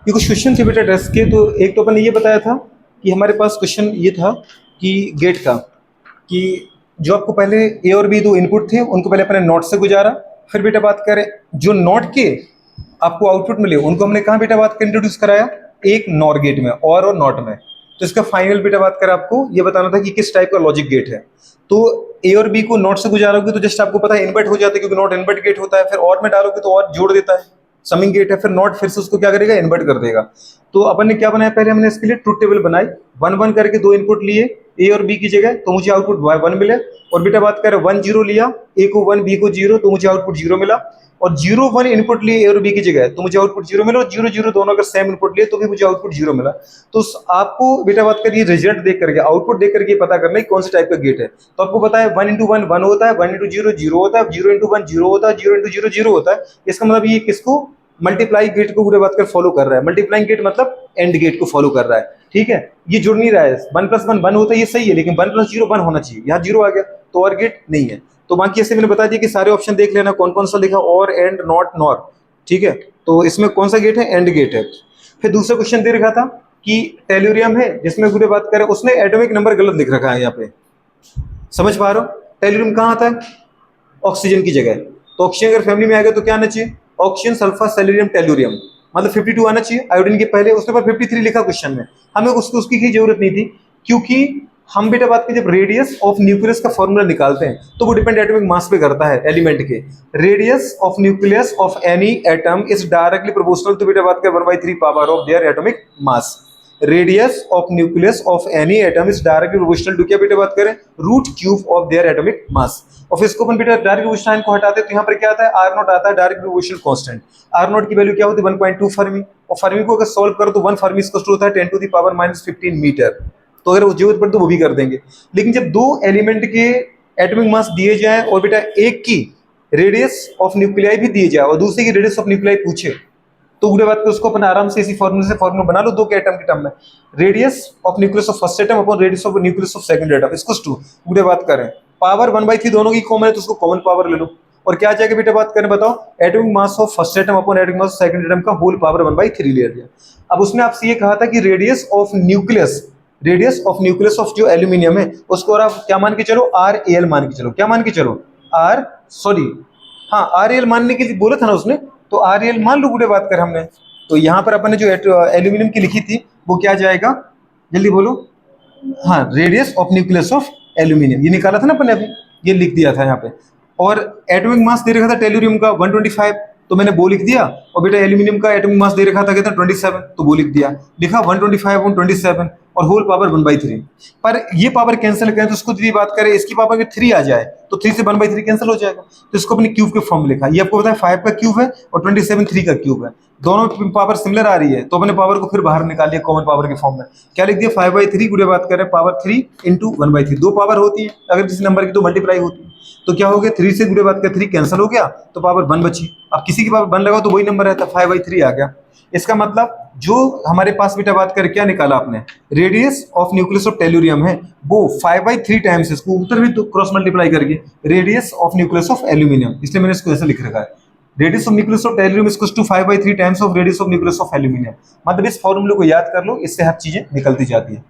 ये कुछ क्वेश्चन थे बेटा टेस्ट के। तो एक तो अपन ने ये बताया था कि हमारे पास क्वेश्चन ये था कि गेट का, कि जो आपको पहले ए और बी दो इनपुट थे उनको पहले अपने नॉट से गुजारा। फिर बेटा बात करें जो नॉट के आपको आउटपुट मिले उनको हमने कहाँ बेटा बात कर इंट्रोड्यूस कराया, एक नॉर गेट में और नॉट में। तो इसका फाइनल बेटा बात कर आपको ये बताना था कि किस टाइप का लॉजिक गेट है। तो ए और बी को नॉट से गुजारोगे तो जस्ट आपको पता है इन्वर्ट हो जाता है, क्योंकि नॉट इन्वर्ट गेट होता है। फिर और में डालोगे तो और जोड़ देता है, समिंग गेट है। फिर नॉट फिर से उसको क्या करेगा, इन्वर्ट कर देगा। तो अपन ने क्या बनाया, पहले हमने इसके लिए ट्रुथ टेबल बनाई, वन वन करके दो इनपुट लिए ए और बी की जगह, तो मुझे आउटपुट वन मिले। और बेटा बात करें वन जीरो लिया, ए को वन बी को जीरो, तो मुझे आउटपुट जीरो मिला। और जीरो वन इनपुट लिए ए और बी की जगह तो मुझे आउटपुट जीरो मिला। और जीरो जीरो दोनों अगर सेम इनपुट लिए तो भी मुझे आउटपुट जीरो मिला। तो आपको बेटा बात करिए रिजल्ट देख करके, आउटपुट देख करके पता करना है कौन से टाइप का गेट है। तो आपको पता है वन इंटू वन वन होता है, वन इंटू जीरो जीरो होता है, जीरो इंटू वन जीरो होता है, जीरो इंटू जीरो जीरो होता है। इसका मतलब ये किसको, मल्टीप्लाई गेट को पूरे बात कर फॉलो कर रहा है। मल्टीप्लाइंग गेट मतलब एंड गेट को फॉलो कर रहा है। ठीक है, ये जुड़ नहीं रहा है। वन प्लस वन वन होता है, ये सही है, लेकिन वन प्लस जीरो वन होना चाहिए, यहाँ जीरो आ गया तो और गेट नहीं है। तो बाकी ऐसे मैंने बता दिया कि सारे ऑप्शन देख लेना कौन कौन सा लिखा, और एंड नॉट नॉर। ठीक है, तो इसमें कौन सा गेट है, एंड गेट है। फिर दूसरा क्वेश्चन दे रखा था कि टेल्यूरियम है जिसमें पूरे बात करें, उसने एटॉमिक नंबर गलत लिख रखा है यहाँ पे। समझ पा रहे हो, टेल्यूरियम कहाँ आता है, ऑक्सीजन की जगह। तो ऑक्सीजन अगर फैमिली में आ गया तो क्या आना चाहिए, ऑक्सीजन सल्फर सेलेरियम टेल्यूरियम, मतलब 52 आना चाहिए आयोडीन के पहले। उसके बाद 53 लिखा क्वेश्चन में, हमें उसको उसकी की जरूरत नहीं थी, क्योंकि हम बेटा बात की जब रेडियस ऑफ न्यूक्लियस का फॉर्मूला निकालते हैं तो वो डिपेंड एटॉमिक मास पे करता है एलिमेंट के। Radius of nucleus of any atom is directly proportional to बेटा बात कर 1/3 power of their atomic mass. Radius of nucleus of any atom is directly proportional to क्या बेटा बात करें, root cube of their atomic mass. और फिर इसको अपन बेटा डायरेक्ट प्रोपोर्शनल को हटाते तो यहाँ पर क्या आता है, आर नॉट आता है, direct proportional constant. R naught की वैल्यू क्या होती है, 1.2 फर्मी। और फर्मी को अगर सॉल्व करो तो 1 फर्मी इक्वल टू होता है 10 टू द पावर -15 मीटर। तो अगर जरूरत पड़े तो वो भी कर देंगे। लेकिन जब दो एलिमेंट के एटॉमिक मास दिए जाए और बेटा एक की रेडियस ऑफ न्यूक्लियाई भी दिए जाए और दूसरे की रेडियस ऑफ न्यूक्लियाई पूछे, तो पूरे बात को उसको अपन आराम से इसी फॉर्मूले से फॉर्मूला बना लो दो के एटम के टर्म में। Radius of nucleus of first atom upon radius of nucleus of second atom equal to, पूरे बात करें पावर 1/3 दोनों की कॉमन है तो उसको कॉमन पावर ले लो। और क्या आ जाएगा बेटा बात करें, बताओ, atomic mass of first atom upon atomic mass of second atom का होल पावर 1/3 ले लिया। अब उसने आपसे ये कहा था कि radius of nucleus, radius of nucleus of जो एल्यूमिनियम है उसको और आप क्या मान के चलो, RAL मान के चलो। क्या मान के चलो, आर सॉरी हाँ RAL मानने के लिए बोला था ना उसने, तो RAL मान लो पूरे बात कर हमने। तो यहाँ पर अपन ने जो एल्यूमिनियम की लिखी थी वो क्या जाएगा, जल्दी बोलो, हाँ radius of nucleus of aluminium, ये निकाला था ना अपन ने अभी, ये लिख दिया था यहाँ पे। और एटॉमिक मास दे रखा था टेल्यूरियम का 125, तो मैंने वो लिख दिया। और बेटा एल्यूमिनियम का एटॉमिक मास दे रखा था कितना 27, तो वो लिख दिया। लिखा 125/27 और होल पावर 1/3। पर ये पावर कैंसिल करें तो उसको यदि बात करें इसकी पावर अगर 3 आ जाए तो 3 से 1/3 कैंसिल हो जाएगा। तो इसको अपने क्यूब के फॉर्म में लिखा। ये आपको पता है 5 का क्यूब है और 27 3 का क्यूब है, दोनों पावर सिमिलर आ रही है, तो अपने पावर को फिर बाहर निकाल लिया कॉमन पावर के फॉर्म में। क्या लिख दिया, 5/3 पूरे बात करें पावर 3 इंटू 1/3। दो पावर होती है अगर किसी नंबर की तो मल्टीप्लाई होती है। तो क्या हो गया, 3 से पूरे बात कर 3 कैंसिल हो गया तो पावर 1 बची। अब किसी की पावर 1 लगाओ तो वही नंबर रहता, 5/3 आ गया। इसका मतलब जो हमारे पास बेटा बात कर क्या निकाला आपने, radius of nucleus of tellurium है वो 5/3 टाइम्स, इसको उत्तर भी तो क्रॉस मल्टीप्लाई करके radius of nucleus of aluminium, इसलिए मैंने इसको ऐसे लिख रखा है। Radius of nucleus of tellurium equals to 5/3 times of radius of nucleus of aluminium. मतलब इस फॉर्मूले को याद कर लो, इससे हर चीजें निकलती जाती है।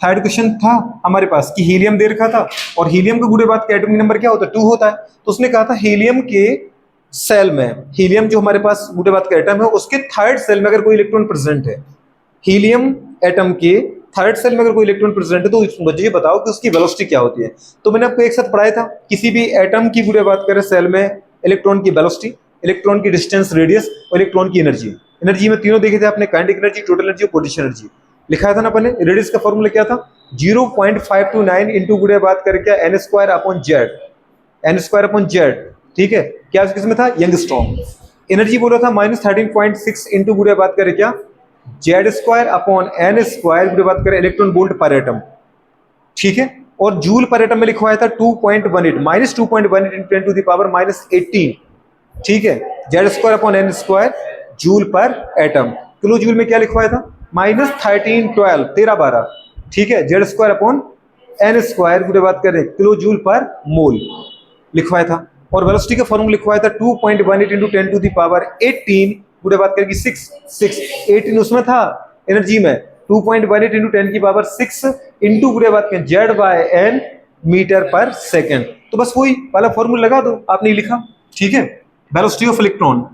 थर्ड क्वेश्चन था हमारे पास कि हीलियम दे रखा था, और हीलियम का पूरे बात का एटॉमिक नंबर क्या होता है, 2 होता है। तो उसने कहा था हीलियम के सेल में, हीलियम जो हमारे पास पूरे बात का एटम है उसके थर्ड सेल में अगर कोई इलेक्ट्रॉन प्रेजेंट है, हीलियम एटम के थर्ड सेल में अगर कोई इलेक्ट्रॉन प्रेजेंट है तो मुझे बताओ कि उसकी वेलोसिटी क्या होती है। तो मैंने आपको एक साथ पढ़ाया था, किसी भी एटम की पूरे बात करें सेल में इलेक्ट्रॉन की वेलोसिटी, इलेक्ट्रॉन की डिस्टेंस रेडियस और इलेक्ट्रॉन की एनर्जी। एनर्जी में तीनों देखे थे आपने, काइनेटिक एनर्जी, टोटल एनर्जी और पोटेंशियल एनर्जी। लिखा था ना अपने, रेडियस का फॉर्मूला क्या था, 0.529 इंटू पूरे बात करें क्या n² अपॉन जेड। ठीक है, क्या किसमें था, यंगस्ट्रॉम। एनर्जी बोला था -13.6 इंटू पूरे बात करें क्या Z² अपॉन n² पूरे बात करें इलेक्ट्रॉन वोल्ट पर एटम। ठीक है, और जूल पर एटम में लिखवाया था 2.18 -2.18 इंटू 10 टू द पावर -18। ठीक है, Z² अपॉन n² जूल पर एटम। किलो जूल में क्या लिखवाया था, -1312 1312। ठीक है, Z² अपॉन n² पूरे बात करें किलो जूल पर मोल लिखवाया था। और वेलोसिटी का फॉर्मूला लिखवाया था 2.18 इंटू 10 टू द पावर 18 गुड़े बात करेगी 6 6 18 उसमें था एनर्जी में, 2.18 इंटू 10 की पावर 6 इंटू गुड़े बात करें Z/N मीटर पर सेकेंड। तो बस वही वाला फॉर्मूला लगा दो, आपने लिखा, ठीक है, वेलोसिटी ऑफ इलेक्ट्रॉन।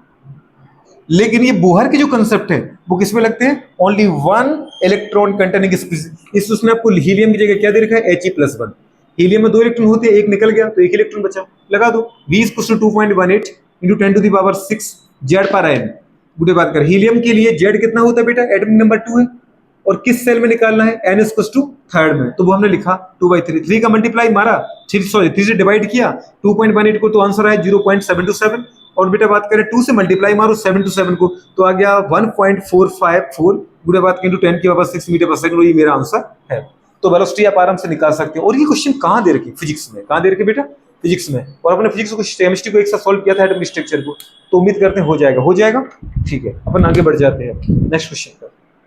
लेकिन ये बोहर के जो कंसेप्ट है वो किसमें लगते हैं, only one electron containing species. उसने आपको हीलियम की जगह क्या दे रखा है, He+1। हीलियम में 2 इलेक्ट्रॉन होते हैं, एक निकल गया तो 1 इलेक्ट्रॉन बचा, लगा दो। V = 2.18 into 10⁻6 Z/N। गुडे बात कर, हीलियम के लिए Z कितना होता है बेटा, एटॉमिक नंबर 2 है, और किस सेल में निकालना है, N = 3rd में, तो वो हमने लिखा 2/3। 3 का मल्टीप्लाई मारा, 3 से डिवाइड किया, 2.18 को, तो आंसर आया 0.727। और बेटा बात करें 2 से मल्टीप्लाई मारो 7 to 7 को, तो आ गया 1.454 गुणा बात करें 10⁻6 मीटर पर सेकंड। ये मेरा आंसर है। तो वेलोसिटी आप आराम से निकाल सकते हो। और ये क्वेश्चन कहाँ दे रखी, फिजिक्स में, कहाँ दे रखे बेटा, फिजिक्स में। और अपने फिजिक्स को, केमिस्ट्री को एक साथ सॉल्व किया था एटॉमिक स्ट्रक्चर को, तो उम्मीद करते हैं हो जाएगा, हो जाएगा। ठीक है, अपन आगे बढ़ जाते हैं नेक्स्ट क्वेश्चन पर।